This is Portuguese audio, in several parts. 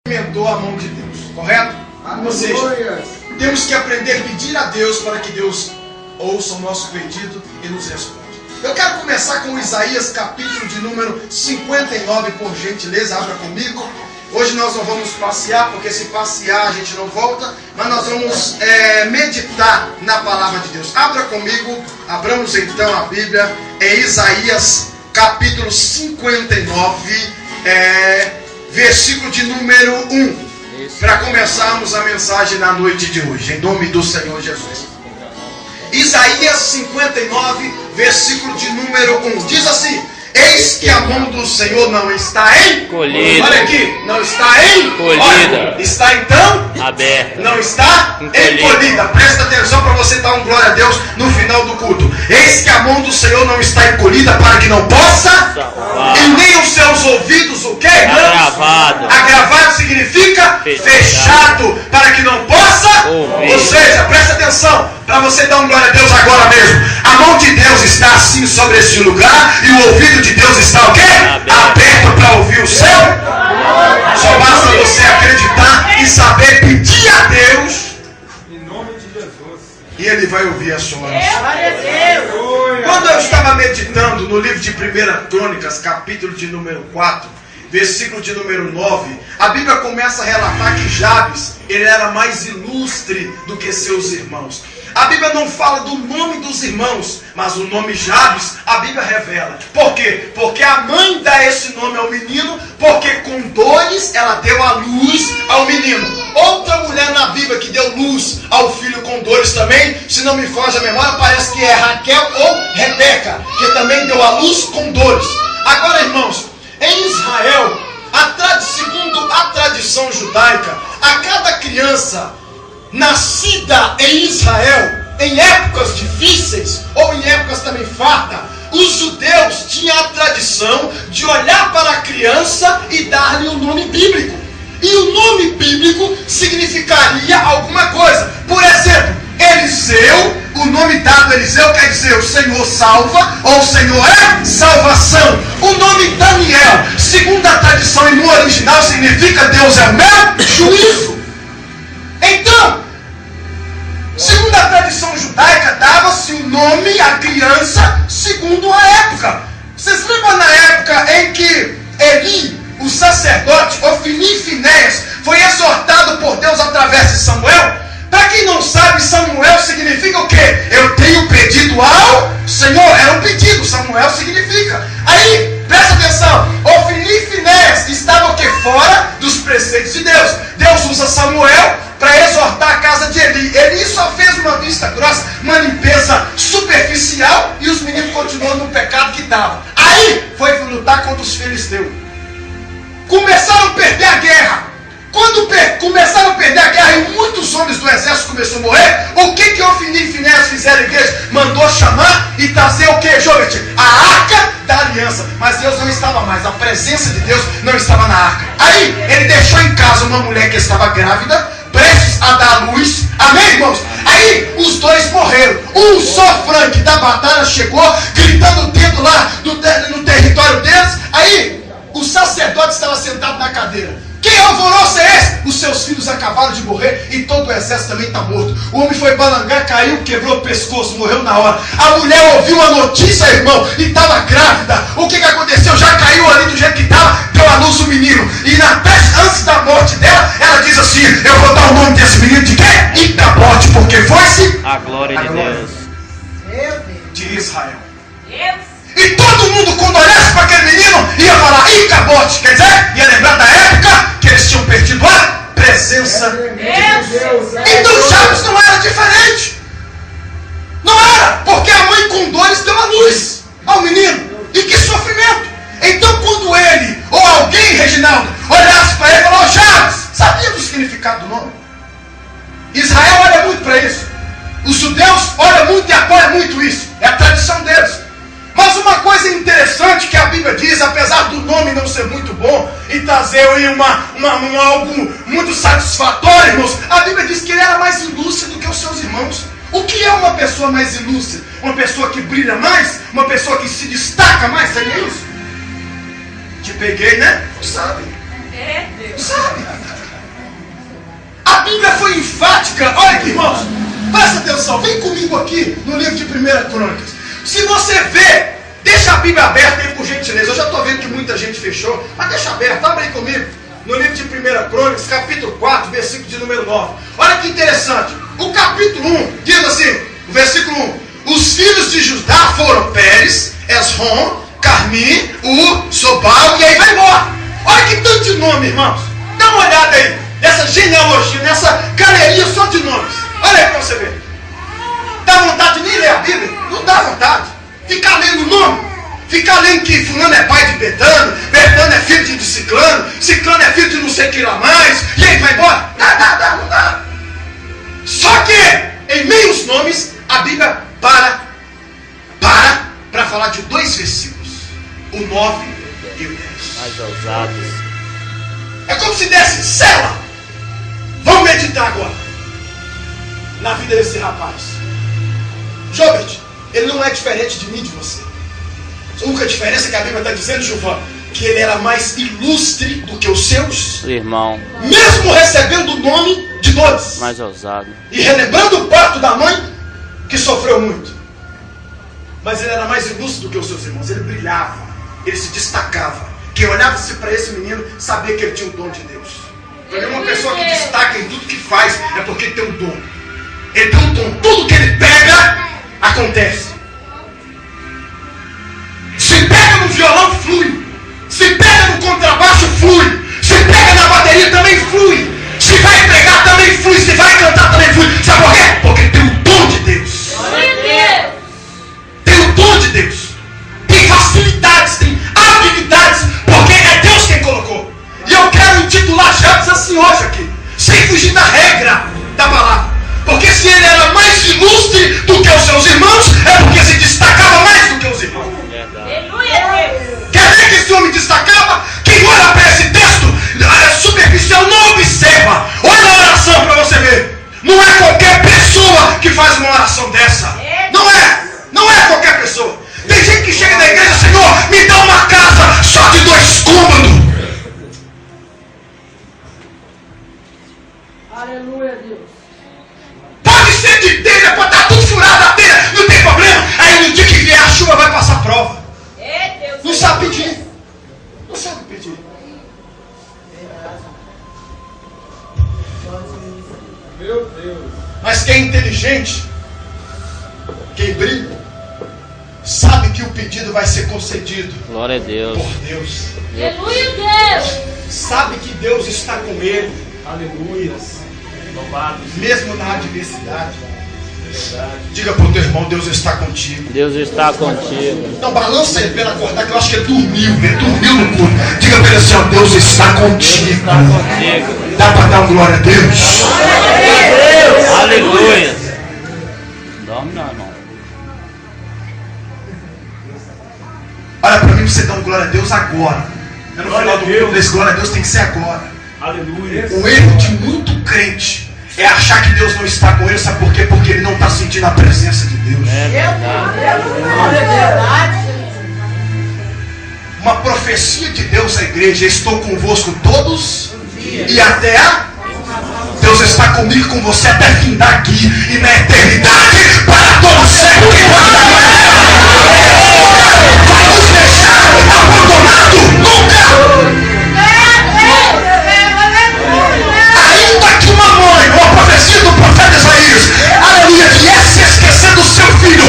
Experimentou a mão de Deus, correto? Ou seja, temos que aprender a pedir a Deus para que Deus ouça o nosso pedido e nos responda. Eu quero começar com Isaías capítulo de número 59, por gentileza, abra comigo. Hoje nós não vamos passear, porque se passear a gente não volta, mas nós vamos meditar na palavra de Deus. Abra comigo, abramos então a Bíblia em Isaías capítulo 59, versículo de número 1, para começarmos a mensagem na noite de hoje, em nome do Senhor Jesus. Isaías 59, versículo de número 1, diz assim: eis que a mão do Senhor não está encolhida. Olha aqui, não está encolhida. Olha, está então aberta. Não está encolhida. Presta atenção para você dar um glória a Deus no final do culto. Eis que a mão do Senhor não está encolhida para que não possa salvar. E nem os seus ouvidos o quê? Agravado. Agravado significa fechado para que não possa ouvir. Ou seja, presta atenção para você dar um glória a Deus agora mesmo. A mão de Deus está assim sobre este lugar e o ouvido de Deus está o quê? Aberto para ouvir o seu. Só basta você acreditar e saber pedir a Deus em nome de Jesus, e Ele vai ouvir a sua oração. Quando eu estava meditando no livro de 1 Crônicas, capítulo de número 4, versículo de número 9, a Bíblia começa a relatar que Jabes, ele era mais ilustre do que seus irmãos. A Bíblia não fala do nome dos irmãos, mas o nome Jabes, a Bíblia revela. Por quê? Porque a mãe dá esse nome ao menino, porque com dores ela deu a luz ao menino. Outra mulher na Bíblia que deu luz ao filho com dores também, se não me foge a memória, parece que é Raquel ou Rebeca, que também deu a luz com dores. Agora, irmãos, em Israel, segundo a tradição judaica, a cada criança nascida em Israel, em épocas difíceis ou em épocas também fartas, os judeus tinham a tradição de olhar para a criança e dar-lhe um nome bíblico. E o nome bíblico significaria alguma coisa. Por exemplo, Eliseu, o nome dado a Eliseu quer dizer o Senhor salva, ou o Senhor é salvação. O nome Daniel, segundo a tradição e no original, significa Deus é o meu juízo. Então, segundo a tradição judaica, dava-se o nome à criança segundo a época. Vocês lembram na época em que Eli, o sacerdote, Ofni e Finéias, foi exortado por Deus através de Samuel? Para quem não sabe, Samuel significa o quê? Eu tenho pedido ao Senhor. Era um pedido, Samuel significa. Aí, presta atenção, Ofni e Finéias estavam o quê? Fora dos preceitos de Deus. Deus usa Samuel para exortar a casa de Eli. Eli só fez uma vista grossa, uma limpeza superficial, e os meninos continuam no pecado que estavam. Aí foi lutar contra os filisteus. Começaram a perder a guerra. Quando começaram a perder a guerra e muitos homens do exército começaram a morrer, o que Ofni e Finéias fizeram a igreja? Mandou chamar e trazer o que, Jovem? A arca da aliança. Mas Deus não estava mais, a presença de Deus não estava na arca. Aí ele deixou em casa uma mulher que estava grávida, prestes a dar luz. Amém, irmãos? Aí os dois morreram. Um só Frank da batalha chegou, gritando o dedo lá no território deles. Aí o sacerdote estava sentado na cadeira. Que alvoroço é esse? Os seus filhos acabaram de morrer e todo o exército também está morto. O homem foi balangar, caiu, quebrou o pescoço, morreu na hora. A mulher ouviu a notícia, irmão, e estava grávida. O que aconteceu? Já caiu ali do jeito que estava, deu à luz o menino. E antes da morte dela, ela diz assim: eu vou dar o nome desse menino de quê? Icabote, porque foi-se a glória de Deus de Israel. E todo mundo, quando olhasse para aquele menino, ia falar Icabote, quer dizer, ia lembrar da época que eles tinham perdido a presença de Deus. Então Jabes não era diferente. Não era, porque a mãe com dores deu a luz ao menino. E que sofrimento. Então quando ele, ou alguém, Reginaldo, olhasse para ele e falou: Jabes, sabia do significado do nome? Israel olha muito para isso. Os judeus olham muito e apoiam muito isso. É a tradição deles. Mas uma coisa interessante que a Bíblia diz, apesar do nome não ser muito bom e trazer aí algo muito satisfatório, irmãos, a Bíblia diz que ele era mais ilustre do que os seus irmãos. O que é uma pessoa mais ilustre? Uma pessoa que brilha mais? Uma pessoa que se destaca mais? Seria isso? Te peguei, né? Sabe? Sabe? Bíblia foi enfática. Olha aqui, irmãos, presta atenção, vem comigo aqui no livro de 1 Crônicas. Se você vê, deixa a Bíblia aberta aí por gentileza. Eu já estou vendo que muita gente fechou, mas deixa aberta, abre aí comigo. No livro de 1 Crônicas, capítulo 4, versículo de número 9. Olha que interessante. O capítulo 1 diz assim, o versículo 1. Os filhos de Judá foram Pérez, Esrom, Carmi, Sobal, e aí vai embora. Olha que tanto de nome, irmãos. Dá uma olhada aí, nessa genealogia, nessa galeria só de nomes. Olha aí para você ver. Dá vontade de nem ler a Bíblia? Não dá vontade. Ficar lendo o nome. Ficar lendo que fulano é pai de Betano, Betano é filho de Ciclano, Ciclano é filho de não sei quem lá mais, e aí vai embora. Não dá. Só que, em meio aos nomes, a Bíblia para falar de 2 versículos. O 9 e o 10. Mais ousados. É como se desse cela. Vamos meditar agora na vida desse rapaz. Jobert, ele não é diferente de mim, de você. A única diferença é que a Bíblia está dizendo, Gilvan, que ele era mais ilustre do que os seus irmão, mesmo recebendo o nome de dois, mais ousado, e relembrando o parto da mãe, que sofreu muito. Mas ele era mais ilustre do que os seus irmãos. Ele brilhava, ele se destacava. Quem olhava-se para esse menino sabia que ele tinha o dom de Deus. Então, uma pessoa que destaca em tudo que faz é porque ele tem um dom. Ele tem um dom. Tudo que ele pega acontece. Se pega no violão, flui. Se pega no contrabaixo, flui. Se pega na bateria, também flui. Se vai pregar, também flui. Se vai cantar, também flui. Sabe por quê? Porque tem o dom de Deus. Tem o dom de Deus. Tem facilidades, tem habilidades, porque é Deus quem colocou. E eu quero intitular Jabes assim hoje aqui, sem fugir da regra da palavra. Porque se ele era mais ilustre do que os seus irmãos, é porque se destacava mais do que os irmãos. Quer ver que esse homem destacava? Quem olha para esse texto superficial não observa. Olha a oração para você ver. Não é qualquer pessoa que faz uma oração dessa. Não é qualquer pessoa. Tem gente que chega na igreja, Senhor, me dá uma casa só de 2 cômodos. Aleluia, Deus. Pode ser de telha, pode estar tudo furado a telha, não tem problema. Aí no dia que vier a chuva vai passar prova. Não sabe pedir. Não sabe pedir. Meu Deus. Mas quem é inteligente, quem brilha, sabe que o pedido vai ser concedido. Glória a Deus. Por Deus. Aleluia, Deus. Sabe que Deus está com ele. Aleluia. Louvado. Mesmo na adversidade. Diga para o teu irmão, Deus está contigo. Deus está contigo. Então balança ele para ele acordar, que eu acho que ele dormiu no culto. Diga para ele assim, ó, Deus está contigo. Deus está contigo. Dá para dar um glória a Deus? Aleluia. Dorme não, irmão. Olha para mim, você dá um glória a Deus agora. No final do culto, esse glória a Deus tem que ser agora. Aleluia. O erro de muito crente é achar que Deus não está com ele. Sabe por quê? Porque ele não está sentindo a presença de Deus. É verdade. Uma profecia de Deus à igreja: estou convosco todos e até Deus está comigo, com você até fim daqui e na eternidade para todo século. Vai nos deixar abandonado nunca. Ainda que uma profecia do profeta Isaías, aleluia, viesse esquecer do seu filho,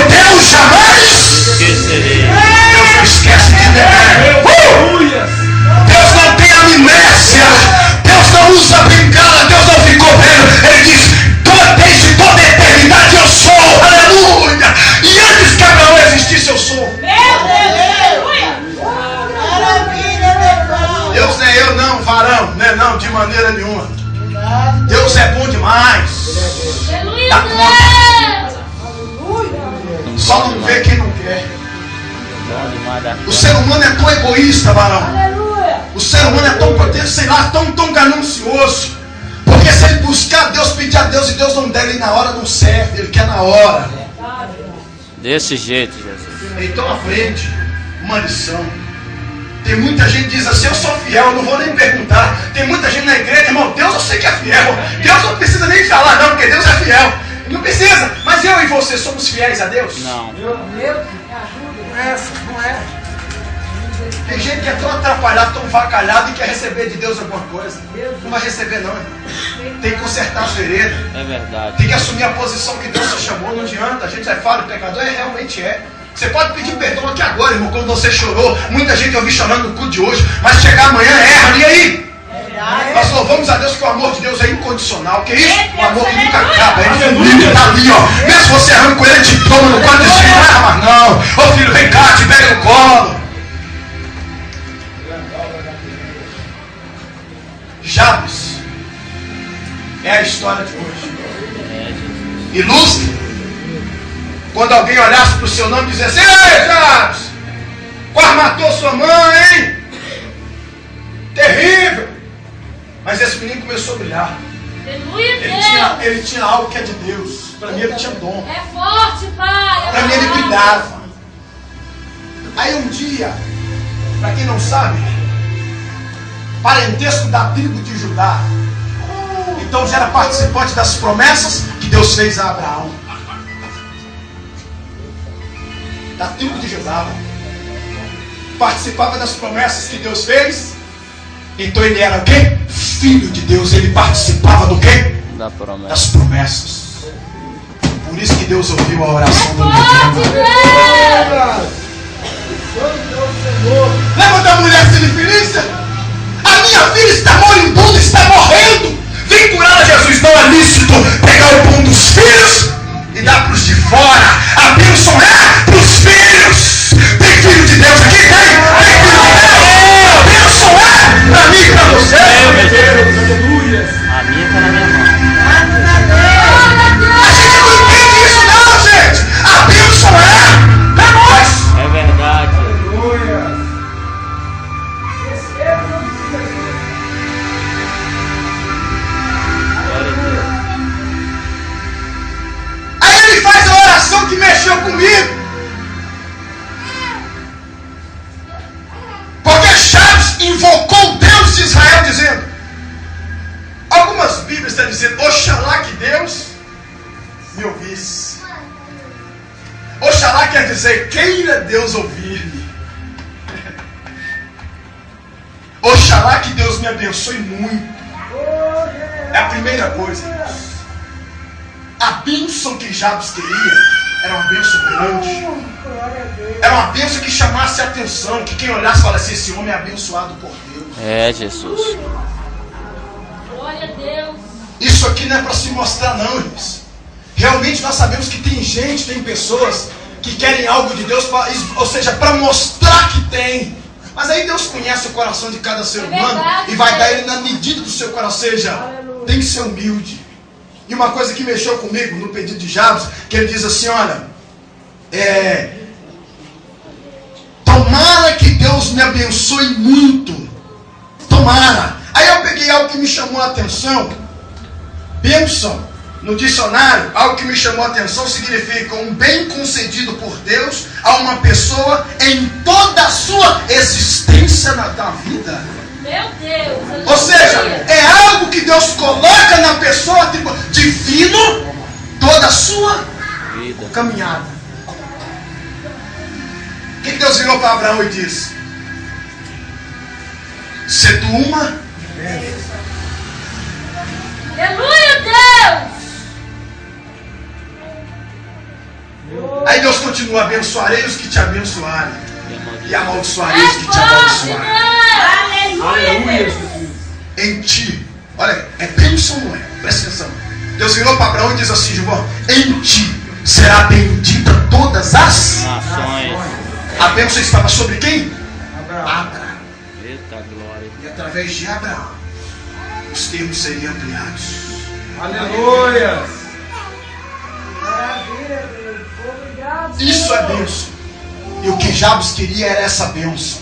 Deus jamais Esquecerei. Deus não esquece de ninguém. Deus não tem amnésia. Deus não usa bengala. Deus não ficou vendo. Ele diz, desde toda a eternidade eu sou. Aleluia. E antes que Abraão existisse, eu sou. Deus não é eu não, varão. Não é não, de maneira nenhuma. Deus é bom demais. Dá conta. Só não vê quem não quer. O ser humano é tão egoísta, varão. O ser humano é tão, sei lá, tão ganancioso. Porque se ele buscar Deus, pedir a Deus e Deus não der, ele na hora não serve. Ele quer na hora. Desse jeito, Jesus. Então aprende uma lição. Tem muita gente que diz assim, eu sou fiel, eu não vou nem perguntar. Tem muita gente na igreja, irmão, Deus eu sei que é fiel. Deus não precisa nem falar, não, porque Deus é fiel. Não precisa. Mas eu e você somos fiéis a Deus? Não. Não é. Tem gente que é tão atrapalhado, tão vacalhado e quer receber de Deus alguma coisa. Não vai receber, não, irmão. Tem que consertar as veredas. É verdade. Tem que assumir a posição que Deus te chamou. Não adianta. A gente vai falar do pecador, realmente é. Você pode pedir perdão aqui agora, irmão, quando você chorou. Muita gente eu vi chorando no culto de hoje. Mas chegar amanhã erra. E aí? Nós louvamos a Deus que o amor de Deus é incondicional. Que isso? O amor que nunca acaba. É infinito, tá ali, ó. Mesmo você errando com ele, ele te toma no quarto e diz: não erra mais não. Ô filho, vem cá, te pega no colo. Jabes é a história de hoje. Ilustre. Quando alguém olhasse para o seu nome e dissesse: ei, Jabes, quase matou sua mãe, hein? Terrível. Mas esse menino começou a brilhar. Ele tinha algo que é de Deus. Para mim ele tinha dom. É forte, pai. Para mim ele brilhava. Aí um dia, para quem não sabe, parentesco da tribo de Judá. Então já era participante das promessas que Deus fez a Abraão. Da tribo de Judá. Participava das promessas que Deus fez. Então ele era o quê? Filho de Deus. Ele participava do quê? Da promessa. Das promessas. Por isso que Deus ouviu a oração do menino. Lembra da mulher filifilícia? A minha filha está moribunda, está morrendo. Vem curar a Jesus. Não é lícito pegar o pão dos filhos e dar para os de fora. A bênção é para os filhos. Tem filho de Deus aqui? Tem filho de Deus. A bênção é para mim e para você. A minha está na minha mão. A gente não entende isso não, gente. A bênção é para nós. É verdade. Aí ele faz a oração que mexeu comigo. Porque Jabes invocou Deus de Israel dizendo, algumas Bíblias estão dizendo, oxalá que Deus me ouvisse. Oxalá quer dizer, queira Deus ouvir-me. Oxalá que Deus me abençoe muito. É a primeira coisa. A bênção que Jabes queria era uma bênção grande. Era uma bênção que chamasse a atenção, que quem olhasse falasse, esse homem é abençoado por Deus. É, Jesus. Glória a Deus. Isso aqui não é para se mostrar não, irmãos. Realmente nós sabemos que tem gente, tem pessoas que querem algo de Deus, ou seja, para mostrar que tem. Mas aí Deus conhece o coração de cada ser humano e vai dar ele na medida do seu coração. Ou seja, tem que ser humilde. E uma coisa que mexeu comigo no pedido de Jabes, que ele diz assim, olha, tomara que Deus me abençoe muito. Tomara. Aí eu peguei algo que me chamou a atenção. Bênção, no dicionário, algo que me chamou a atenção significa um bem concedido por Deus a uma pessoa em toda a sua existência na vida. Meu Deus. Ou seja, é algo que Deus coloca na pessoa, tipo, divino, toda a sua Vida. caminhada. O que Deus virou para Abraão e disse? Se tu uma Aleluia, Deus. Aí Deus continua, abençoarei os que te abençoarem e amaldiçoarei os que te forte, amaldiçoarem. Deus. Aleluia, Deus. Em ti, olha, é bênção, não é? Presta atenção. Deus virou para Abraão e diz assim, João, em ti será bendita todas as Nações. A bênção estava sobre quem? Abraão. Eita glória. E através de Abraão, os termos seriam ampliados. Aleluia. Isso é bênção. E o que Jabes queria era essa bênção,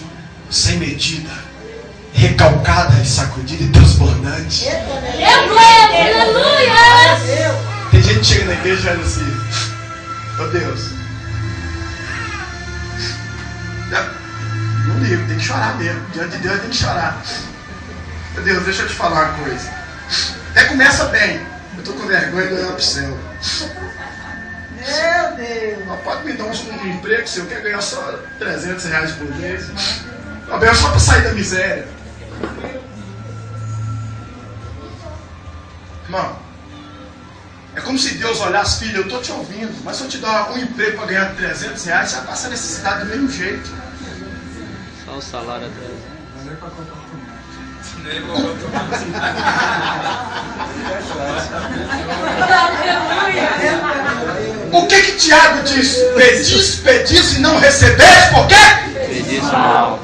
sem medida, recalcada e sacudida e transbordante. Meu Deus, aleluia. Tem gente que chega na igreja e fala assim, oh Deus, não ligo, tem que chorar mesmo. Diante de Deus tem que chorar. Meu Deus, deixa eu te falar uma coisa. Até começa bem. Eu estou com vergonha de olhar para o céu. Meu Deus. Mas pode me dar um emprego se eu quero ganhar só R$300 por mês. É só para sair da miséria. Irmão, é como se Deus olhasse, filho, eu estou te ouvindo, mas se eu te dar um emprego para ganhar R$300, você vai passar necessidade do mesmo jeito. Só o salário até. O que Tiago diz? Pedis e não recebeis, por quê? Pedis não.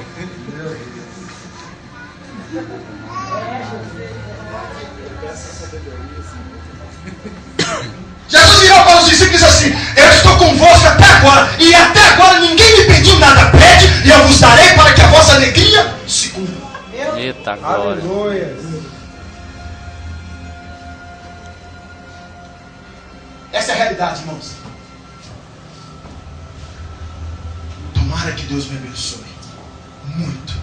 Jesus virou para os discípulos e disse assim: eu estou convosco até agora, e até agora ninguém me pediu nada. Pede, e eu vos darei, para que a vossa alegria se cumpra. Eita glória. Aleluia. Essa é a realidade, irmãos. Tomara que Deus me abençoe muito.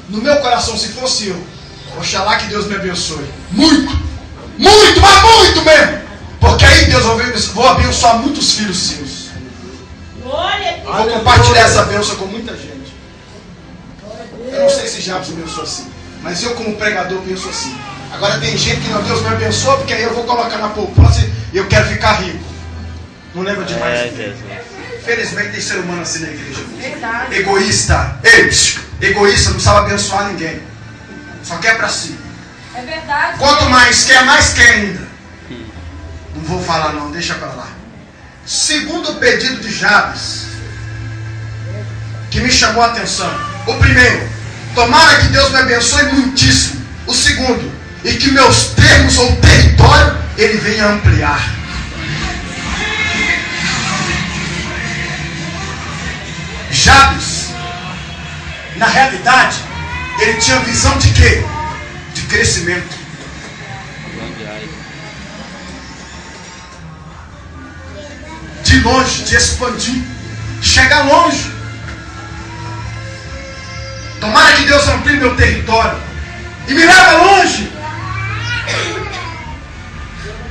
No meu coração, se fosse eu, oxalá que Deus me abençoe muito, muito, mas muito mesmo. Porque aí Deus vou abençoar muitos filhos seus. Vou compartilhar essa bênção com muita gente. Eu não sei se Jabes pensou assim, mas eu como pregador penso assim. Agora tem gente que não, Deus me abençoa, porque aí eu vou colocar na poupança e eu quero ficar rico. Não lembra de mais ninguém. Infelizmente tem ser humano assim na igreja. Verdade. Egoísta. Egoísta, não sabe abençoar ninguém. Só quer pra si. É verdade. Quanto mais quer ainda. Não vou falar não, deixa pra lá. Segundo o pedido de Jabes, que me chamou a atenção. O primeiro, tomara que Deus me abençoe muitíssimo. O segundo, e que meus termos ou território Ele venha ampliar. Jabes, na realidade, ele tinha visão de quê? De crescimento. De longe, de expandir, chegar longe. Tomara que Deus amplie meu território e me leva longe.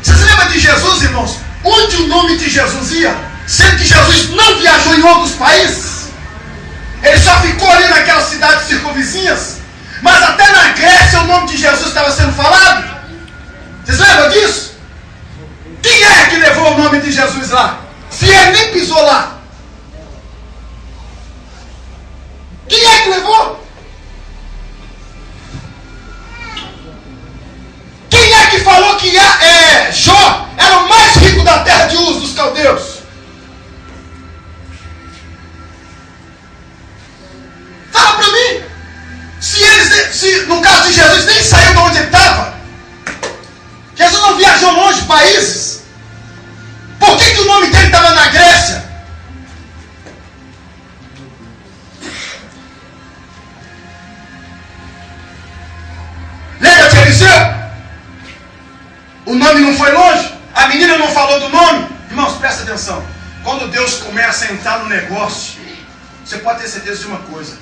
Vocês lembram de Jesus, irmãos? Onde o nome de Jesus ia? Sendo que Jesus não viajou em outros países. Ele só ficou ali naquelas cidades circunvizinhas. Mas até na Grécia o nome de Jesus estava sendo falado. Vocês lembram disso? Quem é que levou o nome de Jesus lá? Se ele nem pisou lá. Quem é que levou? Quem é que falou que Jó era o mais rico da terra de Uz dos caldeus? Fala para mim. Se no caso de Jesus nem saiu de onde ele estava. Jesus não viajou longe de países. Por que o nome dele estava na Grécia? Lembra de Eliseu? O nome não foi longe? A menina não falou do nome? Irmãos, presta atenção. Quando Deus começa a entrar no negócio, você pode ter certeza de uma coisa: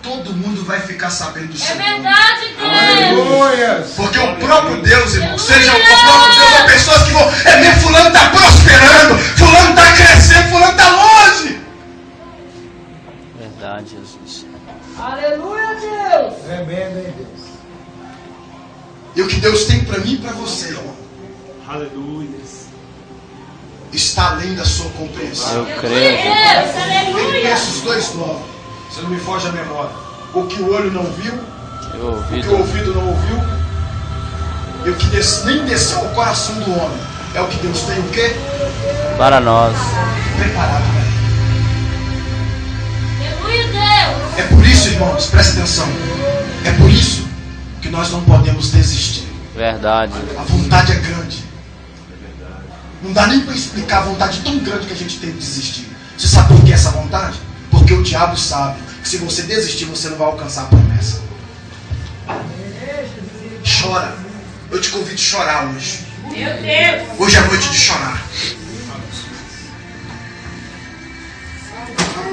todo mundo vai ficar sabendo do seu nome. É verdade, Deus. Aleluia. Porque o próprio Deus, irmão, seja o próprio Deus, há pessoas que vão, meu fulano está prosperando, fulano está crescendo, fulano está longe. Verdade, Jesus. Aleluia, Deus. Tremendo, hein, Deus. E o que Deus tem para mim e para você, irmão, Aleluia. está além da sua compreensão. Eu creio. Deus, aleluia. Filipenses 2:9, se não me foge a memória. O que o olho não viu, Eu o ouvi. que o ouvido não ouviu, e o que nem desceu ao coração do homem, é o que Deus tem o quê? Para nós. Preparado para ele. Aleluia, Deus. É por isso, irmãos, presta atenção. É por isso que nós não podemos desistir. Verdade. A vontade é grande. Não dá nem para explicar a vontade tão grande que a gente tem de desistir. Você sabe por que essa vontade? Porque o diabo sabe que se você desistir, você não vai alcançar a promessa. Chora. Eu te convido a chorar hoje. Meu Deus. Hoje é noite de chorar.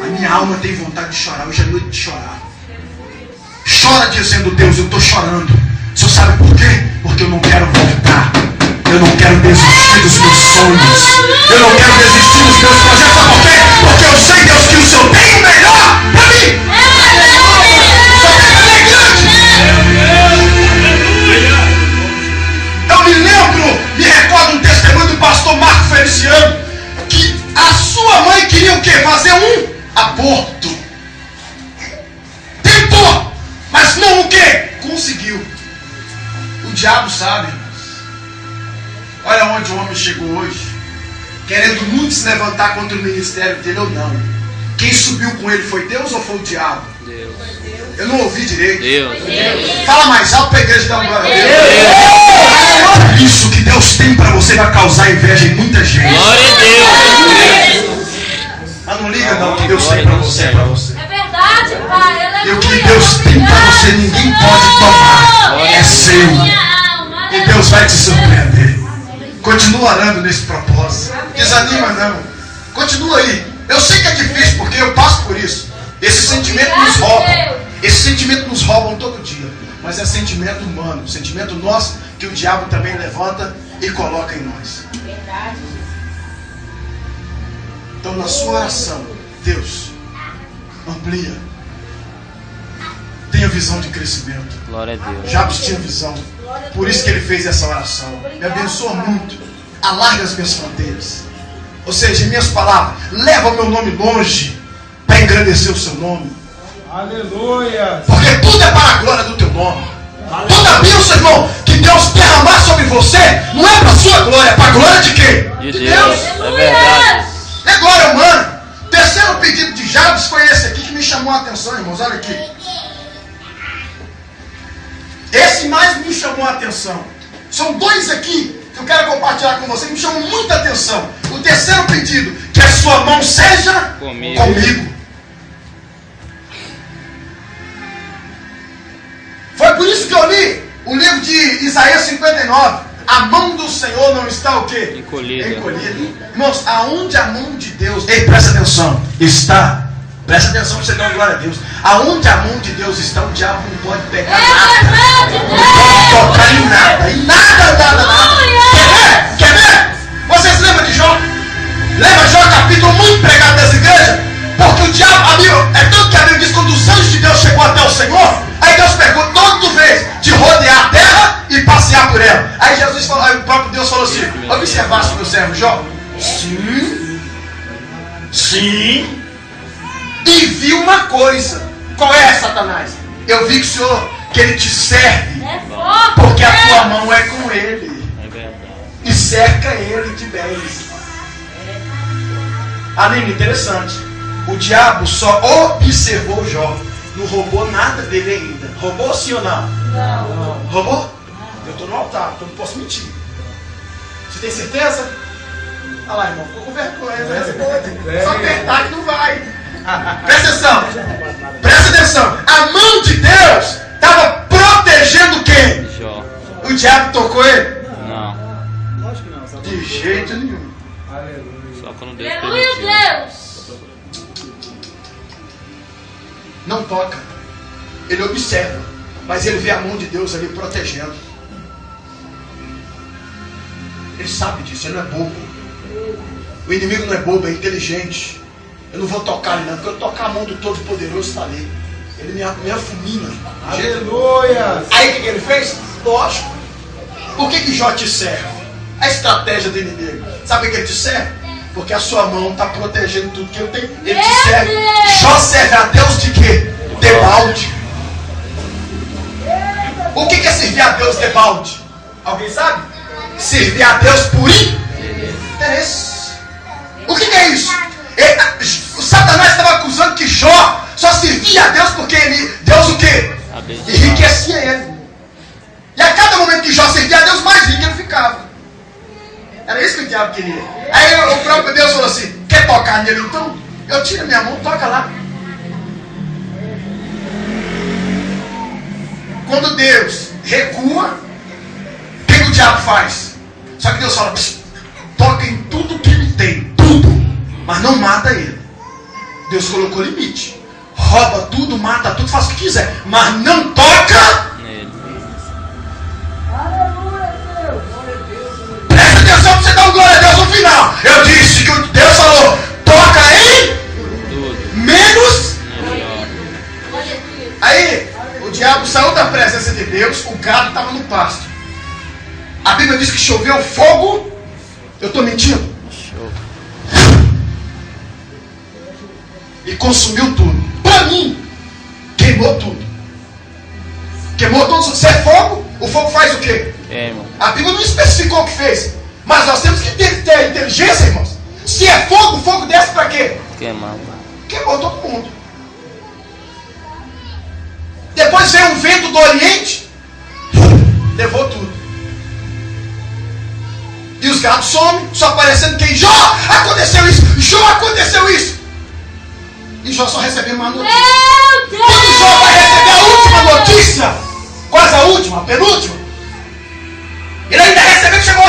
A minha alma tem vontade de chorar. Hoje é noite de chorar. Chora dizendo: Deus, eu estou chorando. O senhor sabe por quê? desistir dos meus sonhos. Eu não quero desistir dos meus projetos. Sabe por quê? Porque eu sei, Deus, que o Senhor tem o melhor para mim. Só tem que ser grande. Eu me recordo um testemunho do pastor Marco Feliciano, que a sua mãe queria o quê? Fazer um aborto. Tentou, mas não o quê? Conseguiu. O diabo sabe, irmãos. Olha onde o homem chegou hoje, querendo muito se levantar contra o ministério dele ou não. Quem subiu com ele foi Deus ou foi o diabo? Deus. Eu não ouvi direito. Deus. Fala mais alto para a igreja dar um glória a Deus. Isso que Deus tem para você vai causar inveja em muita gente. Glória a Deus. Mas não liga não, que Deus tem para você, é para você. É verdade, pai. E o que Deus tem para você, ninguém pode tomar. É seu. E Deus vai te surpreender. Continua orando nesse propósito. Desanima não. Continua aí. Eu sei que é difícil, porque eu passo por isso. Esse sentimento nos rouba. Esse sentimento nos roubam todo dia. Mas é sentimento humano, sentimento nosso, que o diabo também levanta e coloca em nós. Então, na sua oração, Deus, amplia. Tenha visão de crescimento. Glória a Deus. Jabes tinha visão. Por isso que ele fez essa oração. Me abençoa muito. Alarga as minhas fronteiras. Ou seja, em minhas palavras, leva o meu nome longe para engrandecer o seu nome. Aleluia. Porque tudo é para a glória do teu nome. Toda bênção, irmão, que Deus derramar sobre você, não é para a sua glória, é para a glória de quem? De Deus. É verdade. É glória humana. Terceiro pedido de Jabes foi esse aqui que me chamou a atenção, irmãos. Olha aqui. Esse mais me chamou a atenção. São dois aqui que eu quero compartilhar com você que me chamam muita atenção. O terceiro pedido, que a sua mão seja comigo. Foi por isso que eu li o livro de Isaías 59. A mão do Senhor não está o quê? Encolhida. Irmãos, aonde a mão de Deus... Ei, presta atenção. Está... Presta atenção para você dar uma glória a Deus. Aonde a mão de Deus está, o diabo não pode pegar nada. Não pode tocar em nada. Em nada. Quer ver? Vocês lembram de Jó? Lembra Jó, capítulo muito pregado das igrejas? Porque o diabo, é tanto que a Bíblia diz, quando os anjos de Deus chegou até o Senhor, aí Deus pegou toda vez de rodear a terra e passear por ela. Aí Jesus falou, aí o próprio Deus falou assim: observaste meu servo Jó? Sim. E vi uma coisa. Qual é, Satanás? Eu vi que o Senhor, que ele te serve, porque a tua mão é com ele. É verdade. E cerca ele de bens. Aline, interessante. O diabo só observou Jó. Não roubou nada dele ainda. Roubou sim ou não? Não. Roubou? Eu estou no altar, então não posso mentir. Você tem certeza? Olha lá, irmão, ficou com vergonha. Né? Só apertar que não vai. Presta atenção. Presta atenção. A mão de Deus estava protegendo quem? Jó. O diabo tocou ele? Não. De jeito nenhum. Só quando Deus Aleluia, permitiu. Deus. Não toca. Ele observa. Mas ele vê a mão de Deus ali protegendo. Ele sabe disso, ele não é bobo. O inimigo não é bobo, é inteligente. Eu não vou tocar ele não, porque eu tocar a mão do Todo-Poderoso está ali. Ele me afumina. Aleluia. Aí o que ele fez? Lógico. Por que Jó te serve? A estratégia do inimigo. Sabe o que ele te serve? Porque a sua mão está protegendo tudo que eu tenho. Ele te serve. Jó serve a Deus de quê? Debalde. O que é servir a Deus debalde? Alguém sabe? Servir a Deus por interesse. O que é isso? O Satanás estava acusando que Jó só servia a Deus porque Deus o quê? Enriquecia ele. E a cada momento que Jó servia a Deus, mais rico ele ficava. Era isso que o diabo queria. Aí o próprio Deus falou assim: quer tocar nele então? Eu tiro minha mão, toca lá. Quando Deus recua, o que o diabo faz? Só que Deus fala: toca em tudo que ele tem, tudo, mas não mata ele. Deus colocou limite. Rouba tudo, mata tudo, faz o que quiser, mas não toca nele. Presta atenção para você dar de Deus, o gado estava no pasto. A Bíblia diz que choveu fogo. Eu estou mentindo? E consumiu tudo. Para mim, queimou tudo. Queimou tudo. Se é fogo, o fogo faz o quê? Queima. A Bíblia não especificou o que fez. Mas nós temos que ter inteligência, irmãos. Se é fogo, o fogo desce para quê? Queimar. Queimou todo mundo. Depois veio um vento do Oriente, levou tudo. E os gados somem, só aparecendo quem? Jó, aconteceu isso, Jó, aconteceu isso. E Jó só recebeu uma notícia. Quando Jó vai receber a última notícia, quase a última, a penúltima, ele ainda recebeu, chegou,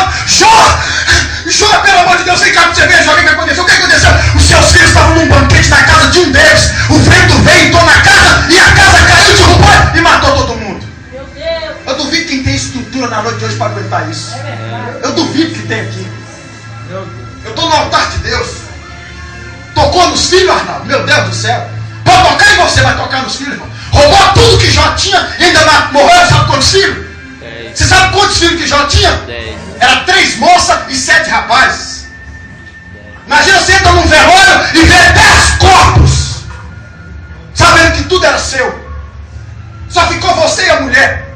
Jó, pelo amor de Deus, vem cá pra você ver, Jó, o que aconteceu? O que aconteceu? Os seus filhos estavam num banquete na casa de um deles. O vento veio, entrou na casa e a casa caiu, derrubou e matou todo mundo. Meu Deus. Eu duvido quem tem estrutura na noite de hoje para aguentar isso. Eu duvido que tem aqui. Eu estou no altar de Deus. Tocou nos filhos, Arnaldo? Meu Deus do céu. Pode tocar em você, vai tocar nos filhos, irmão. Roubou tudo que Jó tinha e ainda morreu, sabe quantos filhos? 10. Você sabe quantos filhos que Jó tinha? 10. Era 3 moças e 7 rapazes. Imagina você entra num velório e vê 10 corpos, sabendo que tudo era seu. Só ficou você e a mulher.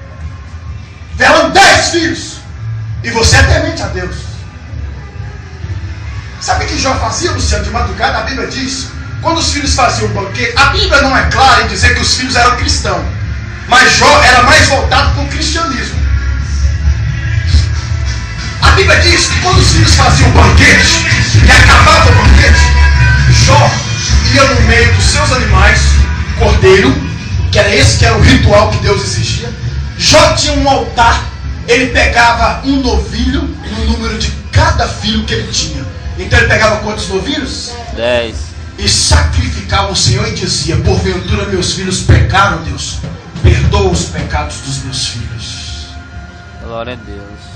Velando 10 filhos. E você é temente a Deus. Sabe o que Jó fazia, Luciano, de madrugada? A Bíblia diz, quando os filhos faziam banquete, a Bíblia não é clara em dizer que os filhos eram cristãos, mas Jó era mais voltado para o cristianismo. A Bíblia diz que quando os filhos faziam banquete e acabava o banquete, Jó ia no meio dos seus animais, cordeiro, que era esse que era o ritual que Deus exigia. Jó tinha um altar, ele pegava um novilho no número de cada filho que ele tinha. Então ele pegava quantos novilhos? 10. E sacrificava o Senhor e dizia, porventura meus filhos pecaram, Deus, perdoa os pecados dos meus filhos. Glória a Deus.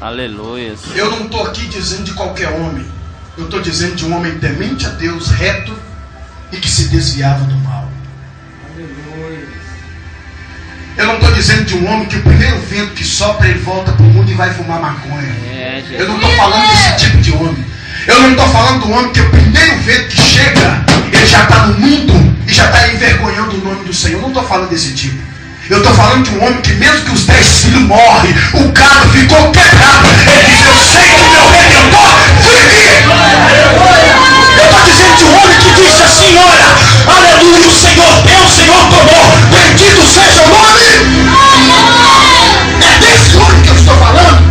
Aleluia. Eu não estou aqui dizendo de qualquer homem. Eu estou dizendo de um homem temente a Deus, reto e que se desviava do mal. Eu não estou dizendo de um homem que o primeiro vento que sopra ele volta para o mundo e vai fumar maconha. Eu não estou falando desse tipo de homem. Eu não estou falando do homem que o primeiro vento que chega, ele já está no mundo e já está envergonhando o nome do Senhor. Eu não estou falando desse tipo. Eu estou falando de um homem que mesmo que os 10 filhos morrem, o gado ficou quebrado. Ele diz, eu sei que o meu Redentor vive. Eu estou dizendo de um homem que disse assim, olha, aleluia, o Senhor deu, o Senhor tomou, bendito seja o nome. É desse homem que eu estou falando.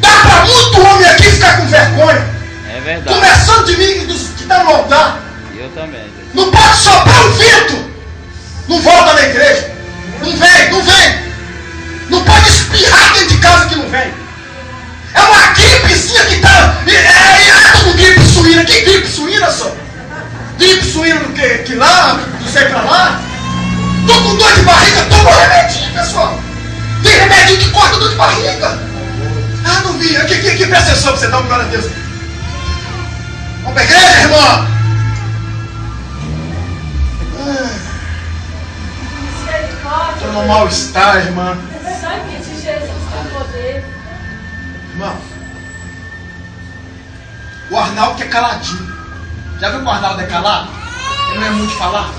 Dá para muito homem aqui ficar com vergonha. É verdade. Começando de mim e dos que estão no altar. Eu também. Não pode soprar um vento. Não volta na igreja. Não vem, não vem. Não pode espirrar dentro de casa que não vem. É uma gripezinha que está. É todo gripe suína. Que gripe suína, só? Gripe suína do que lá? Não sei pra lá? Tô com dor de barriga, toma um remedinho, pessoal. Tem remedinho que corta dor de barriga. Ah, não vi. Que presta atenção pra você dar um glória a Deus. Vamos pra igreja, irmão? Estou no mal-estar, irmã. Sangue de Jesus tem poder. Irmão, o Arnaldo que é caladinho. Já viu que o Arnaldo é calado? Ele não é muito de falar.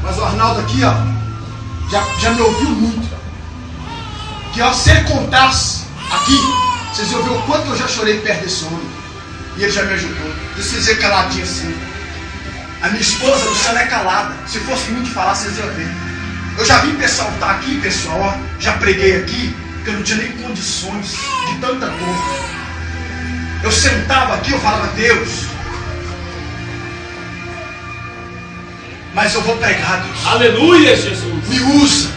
Mas o Arnaldo aqui, ó, já me ouviu muito. Que ó, se ele contasse aqui, vocês iam ver o quanto eu já chorei perto desse homem. E ele já me ajudou. E vocês iam caladinho assim. A minha esposa, Luciana, é calada. Se fosse muito de falar, vocês iam ver. Eu já vim pessoal tá aqui, pessoal, ó, já preguei aqui, que eu não tinha nem condições de tanta dor. Eu sentava aqui, eu falava, Deus, mas eu vou pregar, Deus. Aleluia, Jesus. Me usa.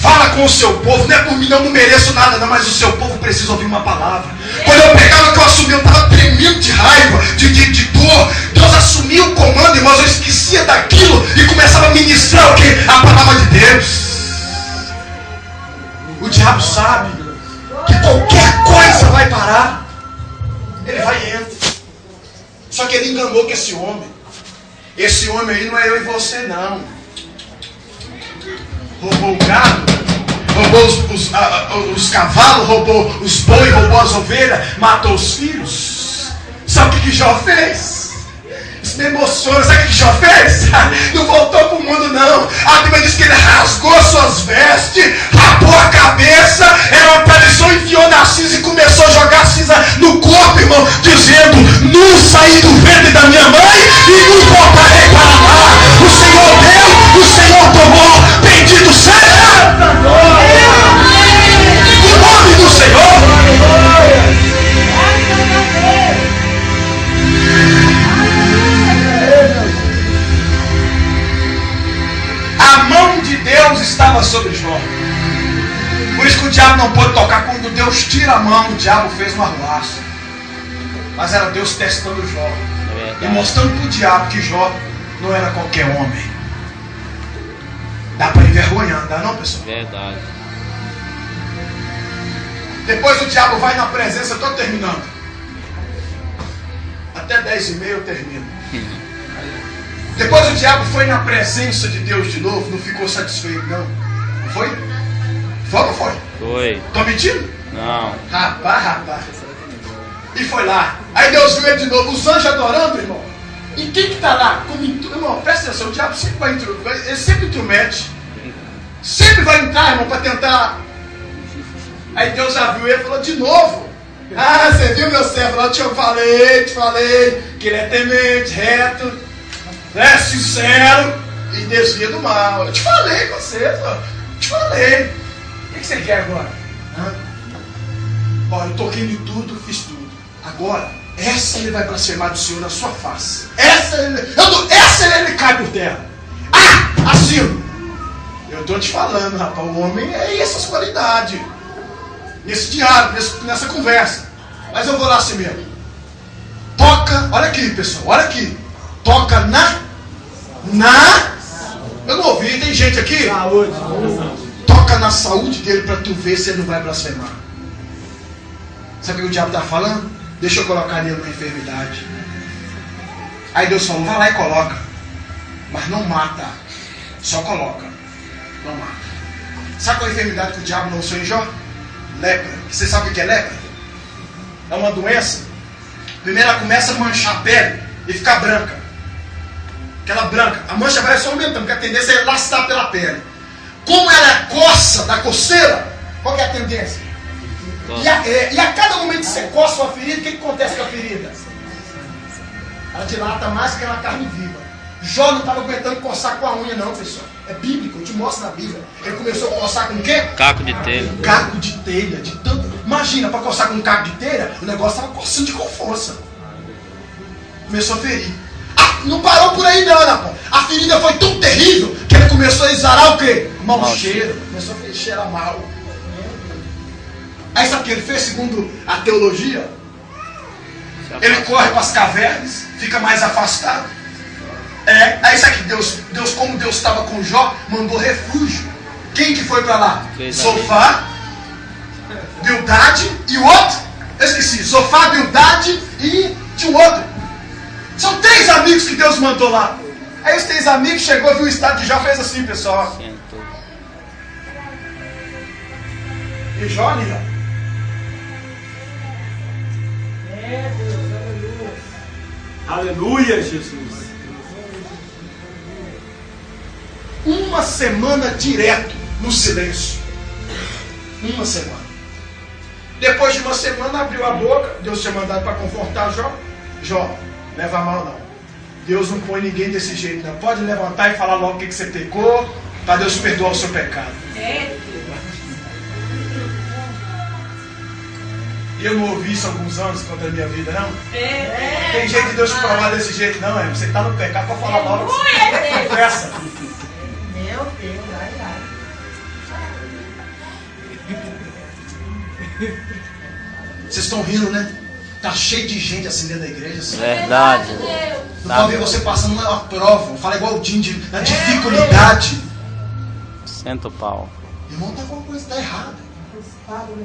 Fala com o seu povo. Não é por mim, eu não mereço nada, não, mas o seu povo precisa ouvir uma palavra. Quando eu pegava, que eu assumi, eu estava tremendo de raiva, de dor. Deus assumiu o comando, irmãos, eu esquecia daquilo e começava a ministrar o quê? A palavra de Deus. O diabo sabe que qualquer coisa vai parar. Ele vai e entra. Só que ele enganou com esse homem. Esse homem aí não é eu e você, não. Roubou o gado, roubou os cavalos, roubou os bois, roubou as ovelhas, matou os filhos. Sabe o que Jó fez? Isso me emociona. Sabe o que Jó fez? Não voltou para o mundo, não. A Bíblia diz que ele rasgou suas vestes, rapou a cabeça, era uma tradição, enfiou na cinza e começou a jogar cinza no corpo, irmão, dizendo: não saí do ventre da minha mãe e não voltarei para lá. O Senhor deu, o Senhor tomou. Bendito seja o nome do Senhor. A mão de Deus estava sobre Jó. Por isso que o diabo não pôde tocar. Quando Deus tira a mão, o diabo fez um arruaço. Mas era Deus testando Jó. E mostrando para o diabo que Jó não era qualquer homem. Dá para envergonhar, não dá não, pessoal? Verdade. Depois o diabo vai na presença, estou terminando. Até 10h30 eu termino. Depois o diabo foi na presença de Deus de novo, não ficou satisfeito, não. Foi? Foi ou não foi? Foi. Estou mentindo? Não. Rapaz. E foi lá. Aí Deus viu ele de novo, os anjos adorando, irmão. E quem que está lá? Irmão, presta atenção, o diabo sempre vai ele sempre intromete. Sempre vai entrar, irmão, para tentar. Aí Deus já viu ele e falou de novo: ah, você viu meu servo? Eu te falei que ele é temente, reto, é sincero e desvia do mal. Eu te falei com você, te falei. O que você quer agora? Ó, eu toquei em tudo, fiz tudo. Agora, essa ele vai blasfemar do Senhor na sua face. Essa ele cai por terra. Ah, assim. Eu estou te falando, rapaz, o homem é essas qualidades. Nesse diálogo, nessa conversa. Mas eu vou lá assim mesmo. Toca, olha aqui, pessoal, olha aqui. Toca eu não ouvi, tem gente aqui? Saúde. Toca na saúde dele para tu ver se ele não vai blasfemar. Sabe o que o diabo está falando? Deixa eu colocar nele uma enfermidade. Aí Deus falou: vai lá e coloca. Mas não mata. Só coloca. Não mata. Sabe qual é a enfermidade que o diabo lançou em Jó? Lepra. Você sabe o que é lepra? É uma doença. Primeiro ela começa a manchar a pele e ficar branca. Aquela branca. A mancha vai só aumentando, porque a tendência é lascar pela pele. Como ela coça da coceira, qual que é a tendência? E a cada momento que você coça uma ferida, o que acontece com a ferida? Ela dilata mais que uma carne viva. Jó não estava aguentando coçar com a unha, não, pessoal. É bíblico, eu te mostro na Bíblia. Ele começou a coçar com o quê? Caco de telha. Caco de telha, de tanto. Imagina, para coçar com um caco de telha, o negócio estava coçando com força. Começou a ferir. Não parou por aí, não, rapaz. A ferida foi tão terrível que ele começou a exalar o quê? Mau cheiro. Começou a cheirar mal. Aí sabe o que ele fez, segundo a teologia? Ele corre para as cavernas, fica mais afastado. Aí sabe que Deus, como Deus estava com Jó, mandou refúgio. Quem que foi para lá? Zofar, Bildade e o outro? Eu esqueci. Zofar, Bildade e tinha um outro. São 3 amigos que Deus mandou lá. Aí os 3 amigos chegou, viu o estado de Jó, fez assim, pessoal. Sentou. E Jó ali, ó. Aleluia, Jesus. Uma semana direto no silêncio. Uma semana. Depois de uma semana abriu a boca. Deus tinha mandado para confortar Jó. Jó, leva a mal não. Deus não põe ninguém desse jeito não. Pode levantar e falar logo o que você pecou, para Deus perdoar o seu pecado. E eu não ouvi isso há alguns anos contra a minha vida, não? Tem jeito de Deus te provar desse jeito, não, é? Você está no pecado para falar logo. Confessa. Meu Deus, vai lá. Vocês estão rindo, né? Tá cheio de gente assim dentro da igreja. Assim. Verdade. Não pode ver você passando uma prova. Fala igual o Dindy, na dificuldade. Senta o pau. Irmão, tá alguma coisa, tá errada.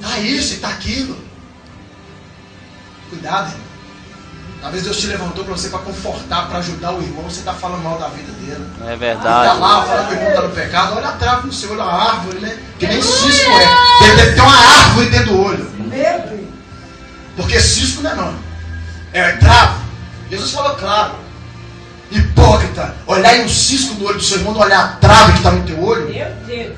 Tá isso e tá aquilo. Cuidado, irmão. Talvez Deus te levantou para você, para confortar, para ajudar o irmão. Você está falando mal da vida dele. É verdade. Está lá falando que o irmão está no pecado. Olha a trave no seu olho, a árvore, né? Que nem cisco é. Ele deve ter uma árvore dentro do olho. Meu Deus. Porque cisco não é não. É trave. Jesus falou claro. Hipócrita. Olhar em um cisco no olho do seu irmão, não olhar a trave que está no teu olho. Meu Deus.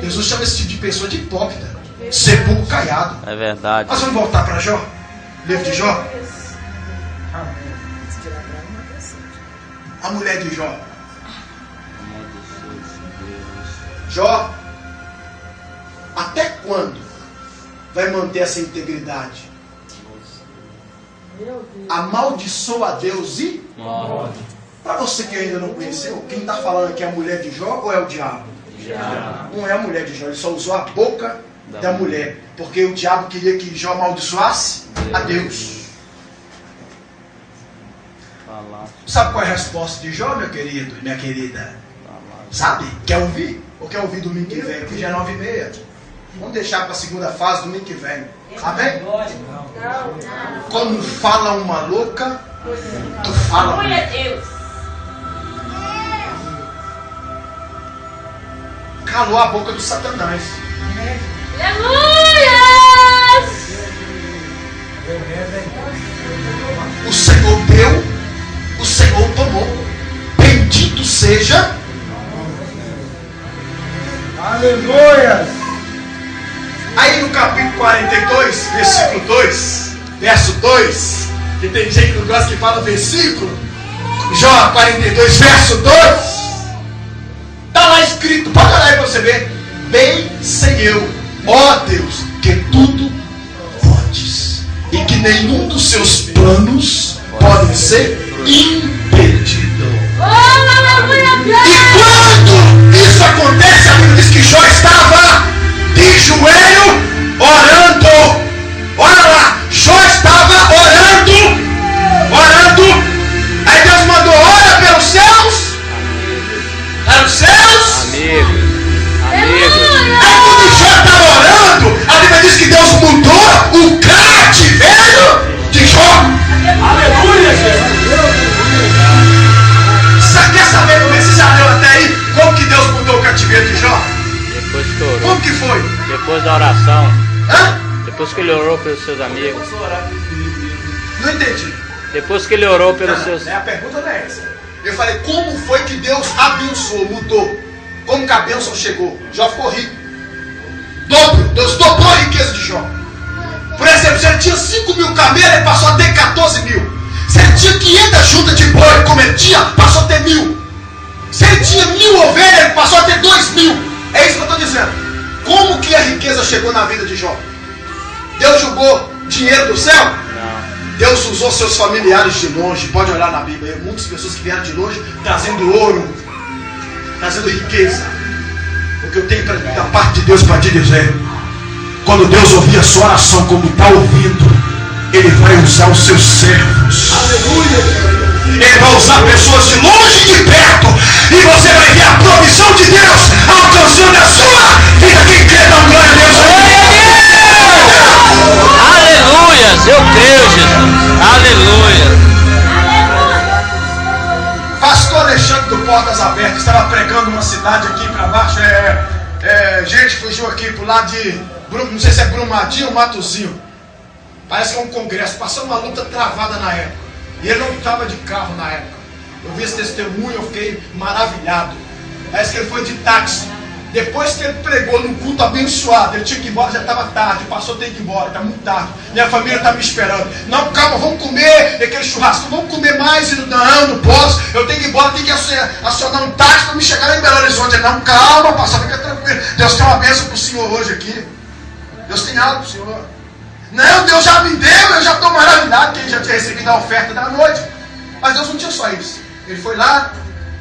Jesus chama esse tipo de pessoa de hipócrita. Sepulcro caiado. É verdade. Nós vamos voltar para Jó. Livro de Jó. A mulher de Jó. Jó, até quando vai manter essa integridade? Amaldiçoa a Deus e Morre. para você que ainda não conheceu, quem está falando aqui é a mulher de Jó ou é o diabo? Não é a mulher de Jó, ele só usou a boca da mulher, porque o diabo queria que Jó amaldiçoasse a Deus. Sabe qual é a resposta de Jó, meu querido e minha querida? Sabe? Quer ouvir? Ou quer ouvir domingo que vem? Porque já é 9h30. Vamos deixar para a segunda fase domingo que vem. Amém? Como fala uma louca, tu fala. Glória a Deus. Calou a boca do Satanás. Aleluia! O Senhor deu, o Senhor tomou. Bendito seja. Aleluia! Aí no capítulo 42, versículo 2, verso 2, que tem gente que não gosta que fala versículo, Jó 42, verso 2, está lá escrito, pode olhar aí para você ver, bem sei eu, ó Deus, que tudo podes, e que nenhum dos seus planos podem ser impedidos. E quando isso acontece, a Bíblia diz que Jó estava de joelho orando. Olha lá, Jó estava orando. Aí Deus mandou, ora pelos céus. Para os céus. Amigo. Aí quando Jó estava orando, a Bíblia diz que Deus mudou o cativeiro de Jó. Aleluia, Jesus. Quer saber como você já leu até aí? Como que Deus mudou o cativeiro de Jó? Depois que orou. Como que foi? Depois da oração. Hã? Depois que ele orou pelos seus amigos. Não entendi. Depois que ele orou pelos seus... A pergunta não é essa. Eu falei, como foi que Deus abençoou, mudou? Como que a bênção chegou? Jó ficou rico. Deus dobrou a riqueza de Jó. Por exemplo, se ele tinha 5.000 camelos, ele passou a ter 14.000. Se ele tinha 500 juntas de boi, como ele tinha, passou a ter 1.000. Se ele tinha 1.000 ovelhas, ele passou a ter 2.000. É isso que eu estou dizendo. Como que a riqueza chegou na vida de Jó? Deus jogou dinheiro do céu? Não. Deus usou seus familiares de longe. Pode olhar na Bíblia. Muitas pessoas que vieram de longe trazendo ouro, trazendo riqueza. O que eu tenho da parte de Deus para te dizer, quando Deus ouvir a sua oração como está ouvindo, Ele vai usar os seus servos. Aleluia. Ele vai usar pessoas de longe e de perto. E você vai ver a provisão de Deus alcançando a sua vida. Quem crê, dá glória a Deus. Aleluia! Eu creio, Jesus. Aleluia. Pastor Alexandre do Portas Abertas estava pregando uma cidade aqui para baixo. Gente fugiu aqui pro lado de, não sei se é Brumadinho ou Matozinho. Parece que é um congresso. Passou uma luta travada na época. E ele não estava de carro na época. Eu vi esse testemunho e eu fiquei maravilhado. Parece que ele foi de táxi. Depois que ele pregou no culto abençoado, ele tinha que ir embora, já estava tarde. Passou, tem que ir embora, está muito tarde. Minha família está me esperando. Não, calma, vamos comer aquele churrasco, vamos comer mais. Não posso. Eu tenho que ir embora, tenho que acionar um táxi para me chegar lá em Belo Horizonte. Não, calma, pastor, fica tranquilo. Deus tem uma bênção para o senhor hoje aqui. Deus tem algo para o senhor. Não, Deus já me deu, eu já estou maravilhado, que ele já tinha recebido a oferta da noite. Mas Deus não tinha só isso. Ele foi lá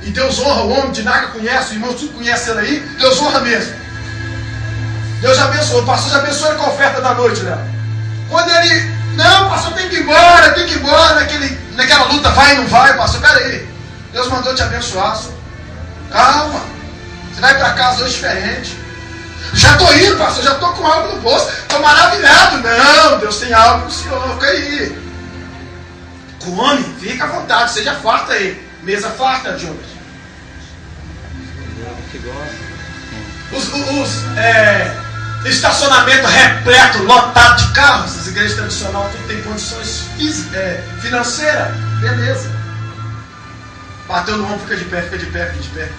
e Deus honra o homem, de nada conhece, o irmão tudo conhece ele aí, Deus honra mesmo. Deus abençoou, o pastor já abençoou ele com a oferta da noite, Léo. Quando ele, não, pastor, tem que ir embora, naquela luta, vai e não vai, pastor, peraí. Deus mandou te abençoar, senhor. Calma, você vai para casa hoje diferente. Já estou indo, pastor, já estou com algo no bolso, estou maravilhado. Não, Deus tem algo para o senhor, fica aí. Come, fica à vontade, seja farta aí. Mesa farta, Jonas. Estacionamento repleto, lotado de carros. As igrejas tradicionais tudo tem condições financeiras. Beleza. Bateu no ombro, fica de pé, fica de pé, fica de pé.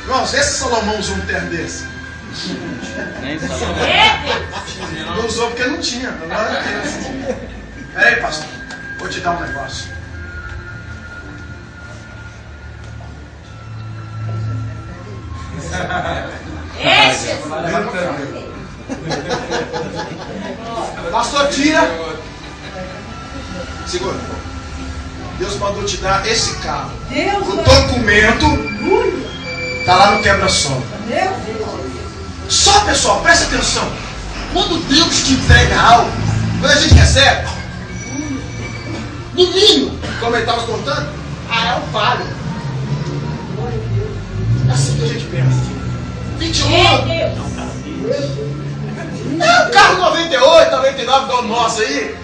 Irmãos, esse Salomão usou um terno desse. Nem Salomão. Não usou porque não tinha. Peraí, pastor. Vou te dar um negócio. Pastor, tira. Segura. Deus mandou te dar esse carro. O documento está lá no quebra-sol. Só, pessoal, presta atenção. Quando Deus te entrega algo, quando a gente recebe, no mínimo, como ele estava contando, é um palio. É assim que a gente pensa. 21. É um carro 98, 99, igual o nosso aí.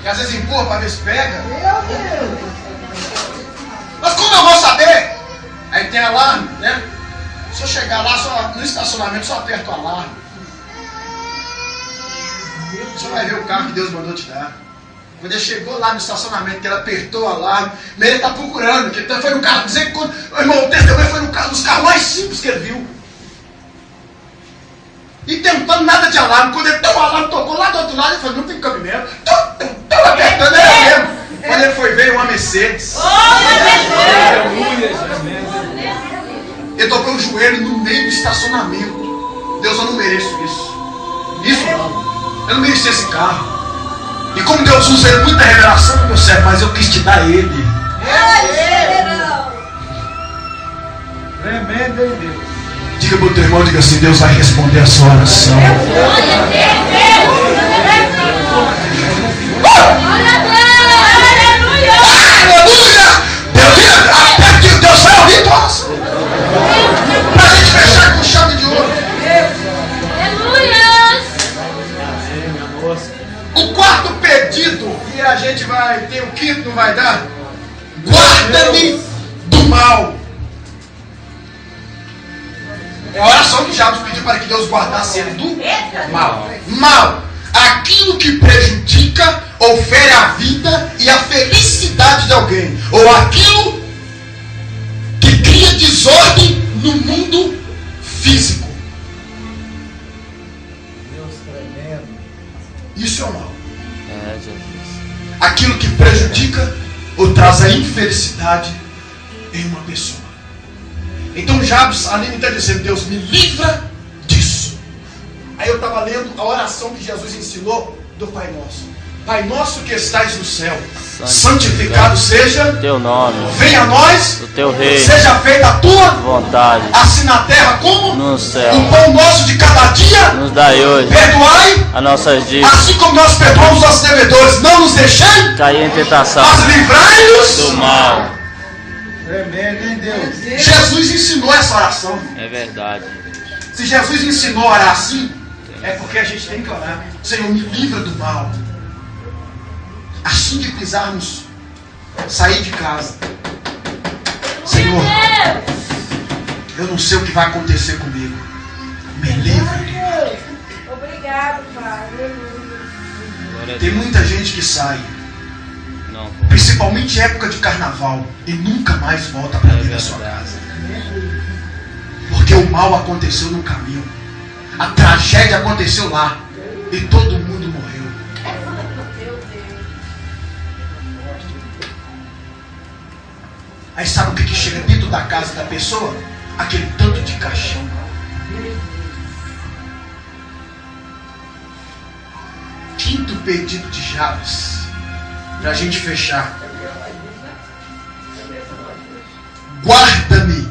Que às vezes empurra para ver se pega. Mas como eu vou saber? Aí tem alarme, né? Se eu chegar lá no estacionamento, só aperto o alarme. Você vai ver o carro que Deus mandou te dar. Quando ele chegou lá no estacionamento, que ele apertou o alarme, ele está procurando, que foi no carro, dizer que quando, irmão, o testemunho foi no carro dos carros mais simples que ele viu. E tentando nada de alarme. Quando ele deu o alarme, tocou lá do outro lado, ele falou, não tem cabimento. Estava apertando, era mesmo. Quando ele foi ver uma Mercedes. Ele tocou o joelho no meio do estacionamento. Deus, eu não mereço isso. Isso não. Eu não mereço esse carro. E como Deus usa ele, muita revelação, meu servo, mas eu quis te dar ele. Tremendo em Deus. Diga para o teu irmão, diga assim, Deus vai responder a sua oração. Aleluia! Deus vai ouvir nós. Para a gente fechar com chave de ouro. O quarto pedido, e a gente vai ter o quinto, não vai dar? Guarda-me do mal. É a oração que Jabes pediu para que Deus guardasse ele do mal. Mal. Aquilo que prejudica ou fere a vida e a felicidade de alguém. Ou aquilo que cria desordem no mundo físico. Deus tremendo. Isso é o mal. É, Jesus. Aquilo que prejudica ou traz a infelicidade em uma pessoa. Então Jabes ali está dizendo, Deus me livra disso. Aí eu estava lendo a oração que Jesus ensinou do Pai Nosso. Pai nosso que estais no céu, santificado seja teu nome, venha a nós o teu reino, seja feita a tua vontade, assim na terra como no céu. O pão nosso de cada dia nos dai hoje, perdoai as nossas dívidas, assim como nós perdoamos os nossos devedores. Não nos deixai cair em tentação, mas livrai-nos do mal. Tremendo em Deus. Jesus ensinou essa oração. É verdade. Se Jesus ensinou a orar assim, é porque a gente tem que orar. Senhor, me livra do mal. Assim que precisarmos sair de casa, Senhor, eu não sei o que vai acontecer comigo. Me livra. Obrigado, Pai. Glória a Tem Deus. muita gente que sai, Não, principalmente em época de carnaval, e nunca mais volta para é dentro da sua verdade. casa. Porque o mal aconteceu no caminho. A tragédia aconteceu lá. E todo mundo morreu. Aí sabe o que chega dentro da casa da pessoa? Aquele tanto de caixão. Quinto pedido de Jabes, para a gente fechar. Guarda-me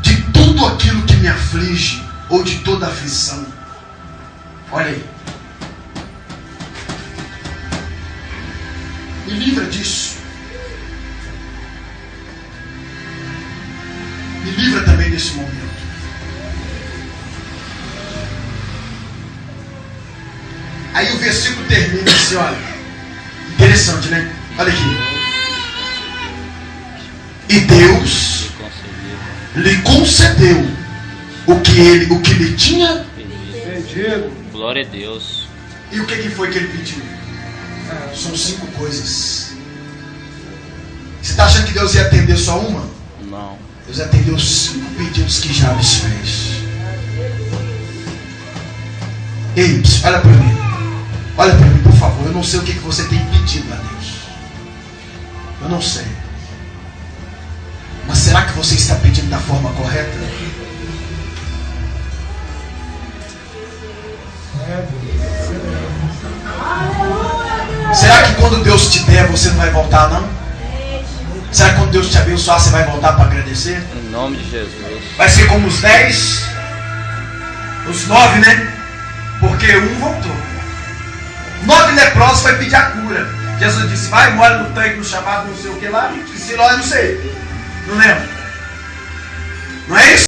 de tudo aquilo que me aflige, ou de toda aflição. Olha aí. Me livra disso. Me livra também desse momento. Aí o versículo termina assim, olha. Interessante, né? Olha aqui. E Deus lhe concedeu o que lhe tinha Pedido. Glória a Deus. E o que foi que ele pediu? São 5 coisas. Você está achando que Deus ia atender só uma? Não. Deus atendeu 5 pedidos que Jabes fez. Ei, olha para mim. Olha para mim, por favor. Eu não sei o que você tem pedido a Deus. Eu não sei. Mas será que você está pedindo da forma correta? Será que quando Deus te der, você não vai voltar, não? Será que quando Deus te abençoar, você vai voltar para agradecer? Em nome de Jesus. Vai ser como os 10, os 9, né? Porque um voltou. 9 leprosos foi pedir a cura. Jesus disse, vai, mora no tanque, no chamado, não sei o que lá. E Siló, eu não sei. Não lembro. Não é isso?